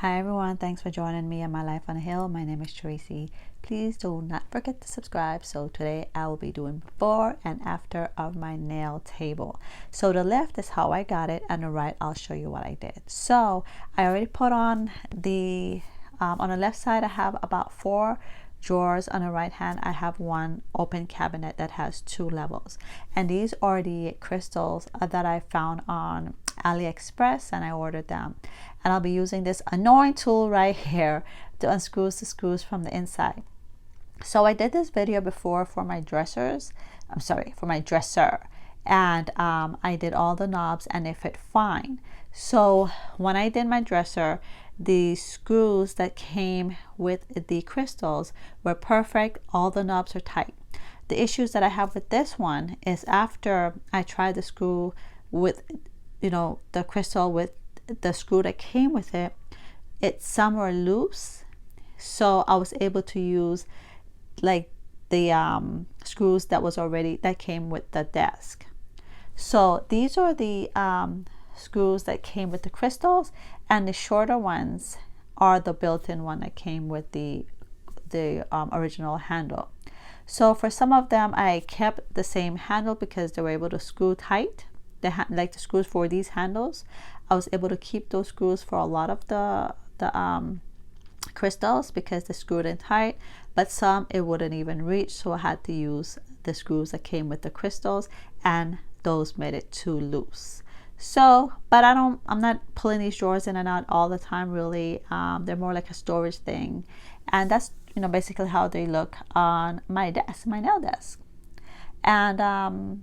Hi everyone, thanks for joining me on my life on a hill. My name is Tracy. Please do not forget to subscribe. So today I will be doing before and after of my nail table. So the left is how I got it, and the right I'll show you what I did. So I already put on the on the left side I have about 4 drawers. On the right hand I have one open cabinet that has 2 levels, and these are the crystals that I found on AliExpress and I ordered them, and I'll be using this annoying tool right here to unscrew the screws from the inside. So I did this video before for my dressers, for my dresser, and I did all the knobs and they fit fine. So when I did my dresser, the screws that came with the crystals were perfect. All the knobs are tight. The issues that I have with this one is after I tried the screw with the crystal with the screw that came with it, some were loose, so I was able to use like the screws that came with the desk. So these are the screws that came with the crystals, and the shorter ones are the built-in one that came with the original handle. So for some of them I kept the same handle because they were able to screw tight. Like the screws for these handles, I was able to keep those screws for a lot of the crystals because they screwed in tight, but some it wouldn't even reach, so I had to use the screws that came with the crystals, and those made it too loose. So but I'm not pulling these drawers in and out all the time really. They're more like a storage thing, and that's basically how they look on my desk, my nail desk, and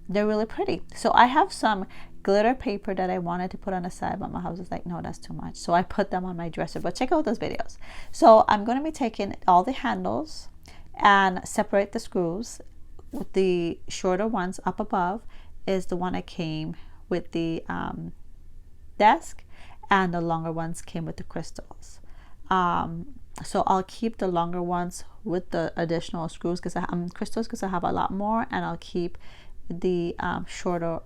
they're really pretty. So I have some glitter paper that I wanted to put on the side, but my house is like, no, that's too much. So I put them on my dresser, but check out those videos. So I'm going to be taking all the handles and separate the screws. With the shorter ones up above is the one that came with the desk, and the longer ones came with the crystals. So I'll keep the longer ones with the additional screws because crystals because I have a lot more, and I'll keep the shorter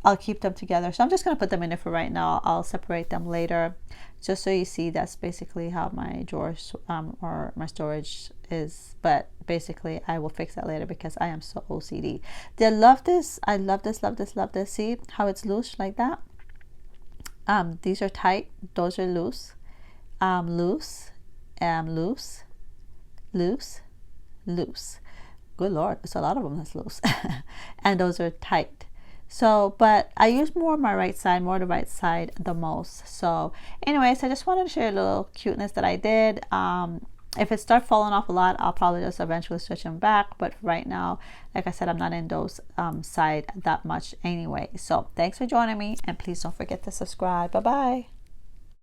I'll keep them together. So I'm just going to put them in there for right now. I'll separate them later, just so you see that's basically how my drawers or my storage is. But basically I will fix that later because I am so OCD. I love this, love this. See how it's loose like that? These are tight, those are loose, loose, loose. Good Lord, it's a lot of them that's loose. And those are tight. So but I use more the right side the most. So anyways, I just wanted to share a little cuteness that I did. If it starts falling off a lot, I'll probably just eventually switch them back, but right now, like I said, I'm not in those side that much anyway. So thanks for joining me, and please don't forget to subscribe. Bye bye.